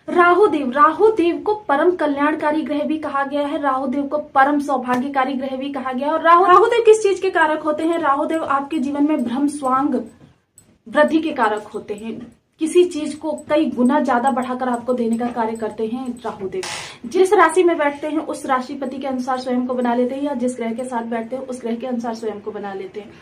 राहु देव को परम कल्याणकारी ग्रह भी कहा गया है, राहु देव को परम सौभाग्यकारी ग्रह भी कहा गया है। और राहु देव किस चीज के कारक होते हैं? राहु देव आपके जीवन में भ्रम स्वांग वृद्धि के कारक होते हैं। किसी चीज को कई गुना ज्यादा बढ़ाकर आपको देने का कार्य करते हैं राहु देव। जिस राशि में बैठते हैं उस राशिपति के अनुसार स्वयं को बना लेते हैं, या जिस ग्रह के साथ बैठते हैं उस ग्रह के अनुसार स्वयं को बना लेते हैं।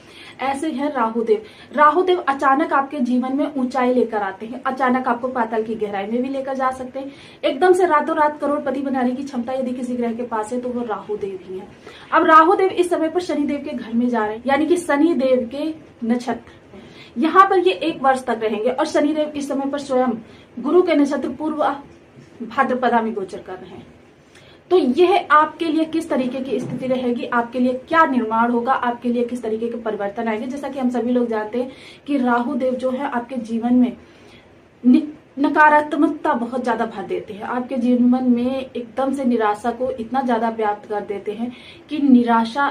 ऐसे है राहु देव। राहु देव अचानक आपके जीवन में ऊंचाई लेकर आते हैं, अचानक आपको पाताल की गहराई में भी लेकर जा सकते हैं। एकदम से रातों रात करोड़पति बनाने की क्षमता यदि किसी ग्रह के पास है तो वो राहु देव ही है। अब राहु देव इस समय पर शनिदेव के घर में जा रहे हैं, यानी कि शनिदेव के नक्षत्र, यहाँ पर ये 1 वर्ष तक रहेंगे। और शनिदेव इस समय पर स्वयं गुरु के नक्षत्र पूर्व भाद्रपदा में गोचर कर रहे हैं। तो यह आपके लिए किस तरीके की स्थिति रहेगी, आपके लिए क्या निर्माण होगा, आपके लिए किस तरीके के परिवर्तन आएंगे। जैसा कि हम सभी लोग जानते हैं कि राहु देव जो है आपके जीवन में नकारात्मकता बहुत ज्यादा भर देते हैं, आपके जीवन में एकदम से निराशा को इतना ज्यादा व्याप्त कर देते हैं कि निराशा,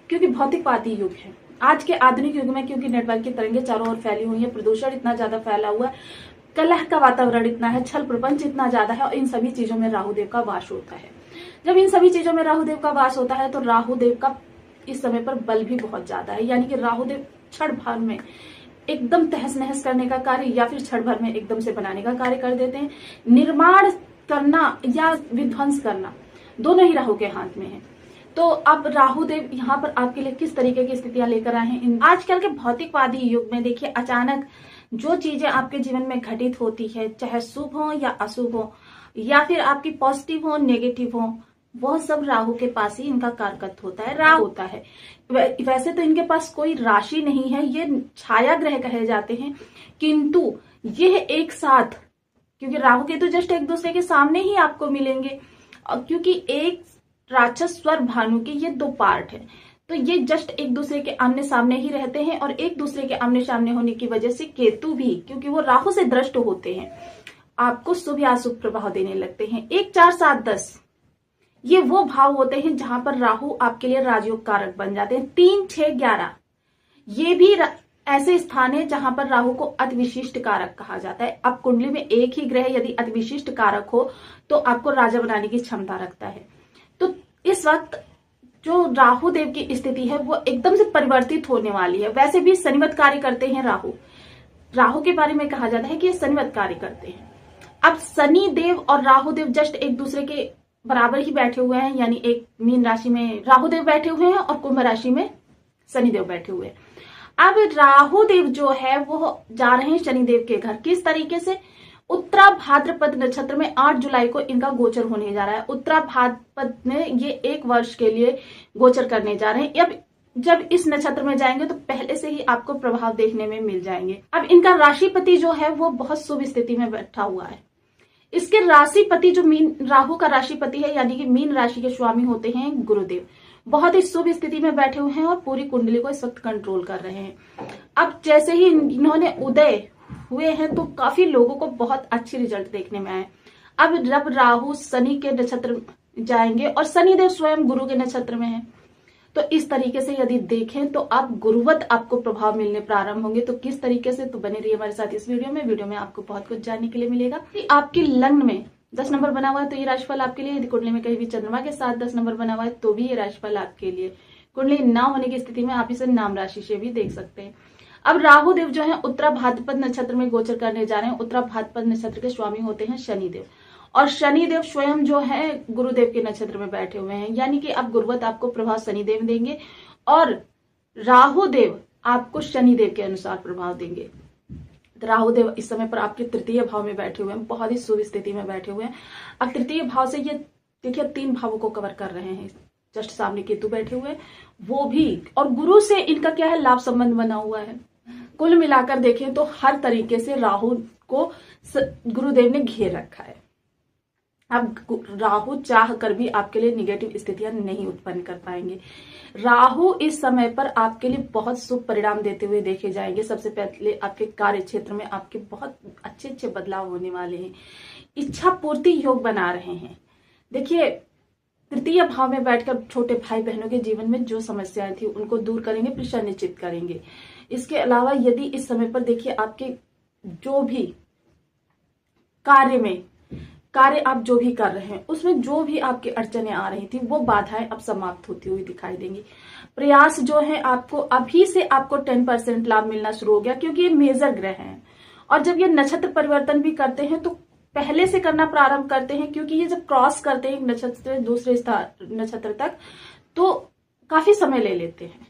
क्योंकि भौतिकवादी युग है आज के आधुनिक युग में, क्योंकि नेटवर्क की तरंगें चारों ओर फैली हुई है, प्रदूषण इतना ज्यादा फैला हुआ है, कलह का वातावरण इतना है, छल प्रपंच इतना ज्यादा है, और इन सभी चीजों में राहु देव का वास होता है। जब इन सभी चीजों में राहु देव का वास होता है तो राहु देव का इस समय पर बल भी बहुत ज्यादा है, यानी कि राहु देव क्षण भर में एकदम तहस नहस करने का कार्य या फिर क्षण भर में एकदम से बनाने का कार्य कर देते हैं। निर्माण करना या विध्वंस करना दोनों ही राहु के हाथ में है। तो अब राहु देव यहाँ पर आपके लिए किस तरीके की स्थितियां लेकर आए हैं। आजकल के भौतिकवादी युग में देखिए, अचानक जो चीजें आपके जीवन में घटित होती है, चाहे शुभ हो या अशुभ हो, या फिर आपकी पॉजिटिव हो नेगेटिव हो, वह सब राहु के पास ही इनका कारकत्व होता है, राहु होता है। वैसे तो इनके पास कोई राशि नहीं है, ये छाया ग्रह कहे जाते हैं, किंतु यह एक साथ, क्योंकि राहु के तो जस्ट एक दूसरे के सामने ही आपको मिलेंगे, और क्योंकि एक राक्षस स्वर भानु के ये 2 पार्ट है, तो ये जस्ट एक दूसरे के आमने सामने ही रहते हैं। और एक दूसरे के आमने सामने होने की वजह से केतु भी, क्योंकि वो राहु से दृष्ट होते हैं, आपको शुभ या अशुभ प्रभाव देने लगते हैं। 1, 4, 7, 10 ये वो भाव होते हैं जहां पर राहु आपके लिए राजयोग कारक बन जाते हैं। 3, 6, 11 ये भी ऐसे स्थान है जहां पर राहु को अति विशिष्ट कारक कहा जाता है। अब कुंडली में एक ही ग्रह यदि अति विशिष्ट कारक हो तो आपको राजा बनाने की क्षमता रखता है। तो इस वक्त जो राहु देव की स्थिति है वो एकदम से परिवर्तित होने वाली है। वैसे भी शनिवत कार्य करते हैं राहु के बारे में कहा जाता है कि ये शनिवत कार्य करते हैं। अब शनि देव और राहु देव जस्ट एक दूसरे के बराबर ही बैठे हुए हैं, यानी एक मीन राशि में राहु देव बैठे हुए हैं और कुंभ राशि में शनिदेव बैठे हुए हैं। अब राहु देव जो है वो जा रहे हैं शनिदेव के घर। किस तरीके से? उत्तरा भाद्रपद नक्षत्र में 8 जुलाई को इनका गोचर होने जा रहा है। उत्तरा भाद्रपद में ये 1 वर्ष के लिए गोचर करने जा रहे हैं। अब जब इस नक्षत्र में जाएंगे तो पहले से ही आपको प्रभाव देखने में मिल जाएंगे। अब इनका राशिपति जो है वो बहुत शुभ स्थिति में बैठा हुआ है। इसके राशिपति जो मीन राहु का राशिपति है, यानी कि मीन राशि के स्वामी होते हैं गुरुदेव, बहुत ही शुभ स्थिति में बैठे हुए हैं और पूरी कुंडली को इस वक्त कंट्रोल कर रहे हैं। अब जैसे ही इन्होंने उदय हुए हैं तो काफी लोगों को बहुत अच्छे रिजल्ट देखने में आए। अब जब राहु शनि के नक्षत्र जाएंगे और शनिदेव स्वयं गुरु के नक्षत्र में है, तो इस तरीके से यदि देखें तो आप गुरुवत आपको प्रभाव मिलने प्रारंभ होंगे। तो किस तरीके से, तो बने रहिए हमारे साथ इस वीडियो में आपको बहुत कुछ जानने के लिए मिलेगा। आपके लग्न में 10 नंबर बना हुआ है तो ये राशिफल आपके लिए, यदि कुंडली में कहीं भी चंद्रमा के साथ 10 नंबर बना हुआ है तो भी ये राशिफल आपके लिए। कुंडली ना होने की स्थिति में आप इसे नाम राशि से भी देख सकते हैं। अब राहु देव जो है उत्तरा भाद्रपद नक्षत्र में गोचर करने जा रहे हैं। उत्तरा भाद्रपद नक्षत्र के स्वामी होते हैं शनिदेव, और शनिदेव स्वयं जो है गुरुदेव के नक्षत्र में बैठे हुए हैं, यानी कि अब गुरुवत आपको प्रभाव शनिदेव देंगे और राहु देव आपको शनिदेव के अनुसार प्रभाव देंगे। राहु देव इस समय पर आपके 3य भाव में बैठे हुए हैं, बहुत ही शुभ स्थिति में बैठे हुए हैं। अब 3य भाव से ये देखिए 3 भावों को कवर कर रहे हैं। जस्ट सामने केतु बैठे हुए वो भी, और गुरु से इनका क्या है, लाभ संबंध बना हुआ है। कुल मिलाकर देखें तो हर तरीके से राहु को गुरुदेव ने घेर रखा है। अब राहु चाह कर भी आपके लिए निगेटिव स्थितियां नहीं उत्पन्न कर पाएंगे। राहु इस समय पर आपके लिए बहुत शुभ परिणाम देते हुए देखे जाएंगे। सबसे पहले आपके कार्य क्षेत्र में आपके बहुत अच्छे बदलाव होने वाले हैं। इच्छा पूर्ति योग बना रहे हैं। देखिए 3य भाव में बैठकर छोटे भाई बहनों के जीवन में जो समस्याएं थी उनको दूर करेंगे, फिर सुनिश्चित करेंगे। इसके अलावा यदि इस समय पर देखिए आपके जो भी कार्य में कार्य आप जो भी कर रहे हैं उसमें जो भी आपकी अड़चने आ रही थी वो बाधाएं अब समाप्त होती हुई दिखाई देंगी। प्रयास जो है आपको अभी से आपको 10% लाभ मिलना शुरू हो गया, क्योंकि ये मेजर ग्रह हैं और जब ये नक्षत्र परिवर्तन भी करते हैं तो पहले से करना प्रारंभ करते हैं, क्योंकि ये जब क्रॉस करते हैं एक नक्षत्र से दूसरे नक्षत्र तक तो काफी समय ले लेते हैं।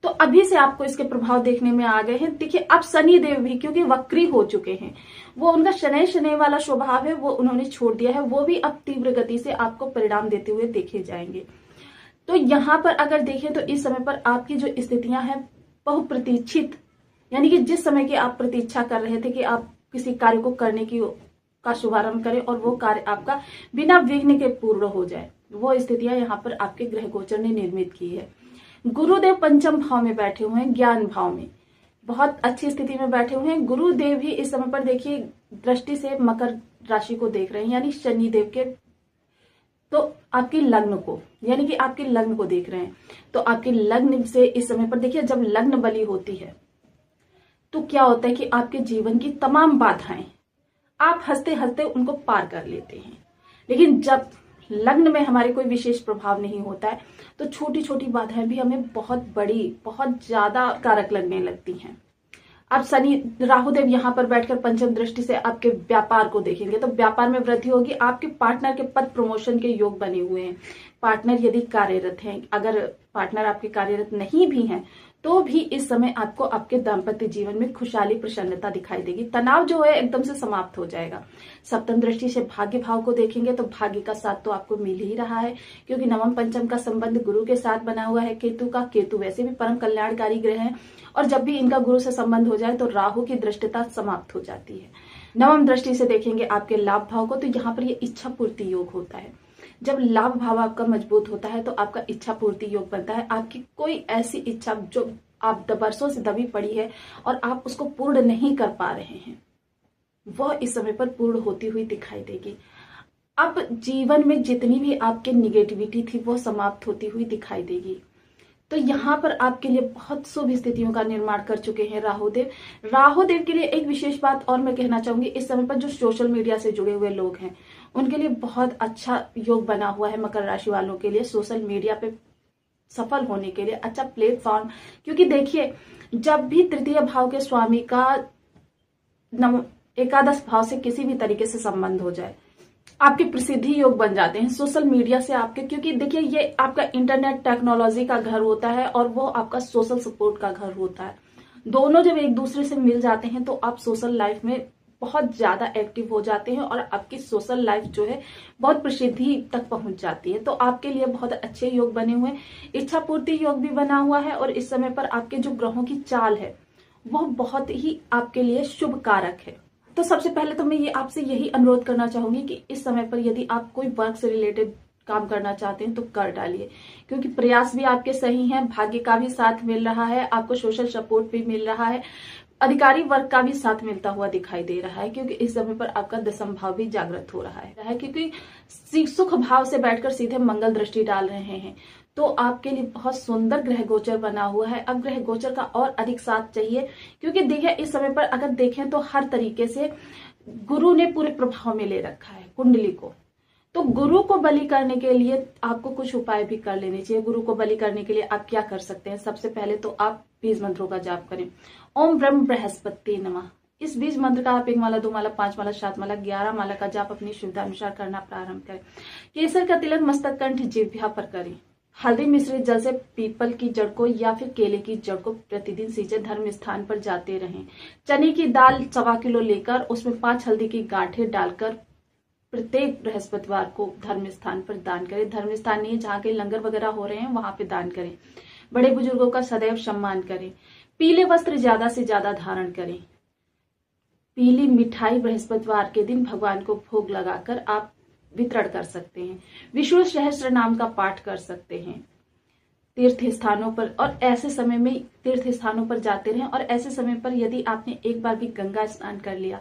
तो अभी से आपको इसके प्रभाव देखने में आ गए हैं। देखिए अब शनि देव भी क्योंकि वक्री हो चुके हैं, वो उनका शनि वाला स्वभाव है वो उन्होंने छोड़ दिया है, वो भी अब तीव्र गति से आपको परिणाम देते हुए देखे जाएंगे। तो यहाँ पर अगर देखें तो इस समय पर आपकी जो स्थितियां हैं बहुप्रतीक्षित, यानी कि जिस समय की आप प्रतीक्षा कर रहे थे कि आप किसी कार्य को करने की का शुभारंभ करें और वो कार्य आपका बिना विघ्न के पूर्ण हो जाए, वो स्थितियां यहाँ पर आपके ग्रह गोचर ने निर्मित की है। गुरुदेव पंचम भाव में बैठे हुए हैं, ज्ञान भाव में बहुत अच्छी स्थिति में बैठे हुए हैं। गुरुदेव भी इस समय पर देखिए दृष्टि से मकर राशि को देख रहे हैं, यानी शनि देव के तो आपकी लग्न को, यानी कि आपके लग्न को देख रहे हैं। तो आपके लग्न से इस समय पर देखिए जब लग्न बली होती है तो क्या होता है कि आपके जीवन की तमाम बाधाएं आप हंसते हंसते उनको पार कर लेते हैं। लेकिन जब लग्न में हमारे कोई विशेष प्रभाव नहीं होता है तो छोटी छोटी बाधाएं भी हमें बहुत बड़ी बहुत ज्यादा कारक लगने लगती हैं। अब शनि राहुदेव यहाँ पर बैठकर पंचम दृष्टि से आपके व्यापार को देखेंगे तो व्यापार में वृद्धि होगी। आपके पार्टनर के पद प्रमोशन के योग बने हुए हैं। पार्टनर यदि कार्यरत हैं, अगर पार्टनर आपके कार्यरत नहीं भी हैं तो भी इस समय आपको आपके दाम्पत्य जीवन में खुशहाली प्रसन्नता दिखाई देगी। तनाव जो है एकदम से समाप्त हो जाएगा। सप्तम दृष्टि से भाग्य भाव को देखेंगे तो भाग्य का साथ तो आपको मिल ही रहा है, क्योंकि नवम पंचम का संबंध गुरु के साथ बना हुआ है केतु का। केतु वैसे भी परम कल्याणकारी ग्रह है और जब भी इनका गुरु से संबंध हो जाए तो राहु की दृष्टिता समाप्त हो जाती है। नवम दृष्टि से देखेंगे आपके लाभ भाव को तो यहाँ पर ये इच्छा पूर्ति योग होता है। जब लाभ भाव आपका मजबूत होता है तो आपका इच्छा पूर्ति योग बनता है। आपकी कोई ऐसी इच्छा जो आप वर्षों से दबी पड़ी है और आप उसको पूर्ण नहीं कर पा रहे हैं, वह इस समय पर पूर्ण होती हुई दिखाई देगी। अब जीवन में जितनी भी आपके निगेटिविटी थी वो समाप्त होती हुई दिखाई देगी। तो यहाँ पर आपके लिए बहुत शुभ स्थितियों का निर्माण कर चुके हैं राहुदेव। राहुदेव के लिए एक विशेष बात और मैं कहना चाहूंगी, इस समय पर जो सोशल मीडिया से जुड़े हुए लोग हैं उनके लिए बहुत अच्छा योग बना हुआ है। मकर राशि वालों के लिए सोशल मीडिया पे सफल होने के लिए अच्छा प्लेटफॉर्म, क्योंकि देखिए जब भी तृतीय भाव के स्वामी का एकादश भाव से किसी भी तरीके से संबंध हो जाए, आपके प्रसिद्धि योग बन जाते हैं सोशल मीडिया से आपके। क्योंकि देखिए ये आपका इंटरनेट टेक्नोलॉजी का घर होता है और वो आपका सोशल सपोर्ट का घर होता है। दोनों जब एक दूसरे से मिल जाते हैं तो आप सोशल लाइफ में बहुत ज्यादा एक्टिव हो जाते हैं और आपकी सोशल लाइफ जो है बहुत प्रसिद्धि तक पहुंच जाती है। तो आपके लिए बहुत अच्छे योग बने हुए हैं। इच्छा पूर्ति योग भी बना हुआ है और इस समय पर आपके जो ग्रहों की चाल है वह बहुत ही आपके लिए शुभ कारक है। तो सबसे पहले तो मैं ये आपसे यही अनुरोध करना चाहूंगी कि इस समय पर यदि आप कोई वर्क से रिलेटेड काम करना चाहते हैं तो कर डालिए, क्योंकि प्रयास भी आपके सही हैं, भाग्य का भी साथ मिल रहा है, आपको सोशल सपोर्ट भी मिल रहा है, अधिकारी वर्ग का भी साथ मिलता हुआ दिखाई दे रहा है। क्योंकि इस समय पर आपका दशम भाव भी जागृत हो रहा है, क्योंकि सुख भाव से बैठकर सीधे मंगल दृष्टि डाल रहे हैं। तो आपके लिए बहुत सुंदर ग्रह गोचर बना हुआ है। अब ग्रह गोचर का और अधिक साथ चाहिए, क्योंकि देखिए इस समय पर अगर देखें तो हर तरीके से गुरु ने पूरे प्रभाव में ले रखा है कुंडली को। तो गुरु को बलि करने के लिए आपको कुछ उपाय भी कर लेने चाहिए। गुरु को बलि करने के लिए आप क्या कर सकते हैं, सबसे पहले तो आप बीज मंत्रों का जाप करें। ओम ब्रह्म बृहस्पति नमः, इस बीज मंत्र का आप 1 माला 2 माला 5 माला 7 माला 11 माला का जाप अपनी सुविधा अनुसार करना प्रारंभ करें। केसर का तिलक मस्तक कंठ जिह्वा पर करें। हल्दी मिश्रित जल से पीपल की जड़ को या फिर केले की जड़ को प्रतिदिन सींचे धर्म स्थान पर जाते रहें। चने की दाल 1.25 किलो लेकर उसमें 5 हल्दी की गांठें डालकर प्रत्येक बृहस्पतिवार को धर्म स्थान पर दान करें। धर्म स्थान नहीं, जहाँ के लंगर वगैरह हो रहे हैं वहां पे दान करें। बड़े बुजुर्गों का सदैव सम्मान करें। पीले वस्त्र ज्यादा से ज्यादा धारण करें। पीली मिठाई बृहस्पतिवार के दिन भगवान को भोग लगाकर आप वितरण कर सकते हैं। विष्णु सहस्त्र नाम का पाठ कर सकते हैं। तीर्थ स्थानों पर और ऐसे समय में तीर्थ स्थानों पर जाते रहें। और ऐसे समय पर यदि आपने एक बार भी गंगा स्नान कर लिया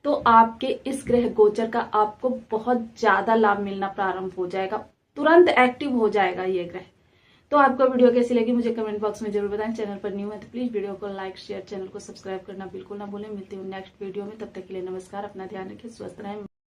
तो आपके इस ग्रह गोचर का आपको बहुत ज्यादा लाभ मिलना प्रारंभ हो जाएगा, तुरंत एक्टिव हो जाएगा ये ग्रह। तो आपको वीडियो कैसी लगी मुझे कमेंट बॉक्स में जरूर बताएं। चैनल पर न्यू है तो प्लीज वीडियो को लाइक शेयर, चैनल को सब्सक्राइब करना बिल्कुल ना भूलें। मिलती हूँ नेक्स्ट वीडियो में, तब तक के लिए नमस्कार। अपना ध्यान रखें, स्वस्थ रहें।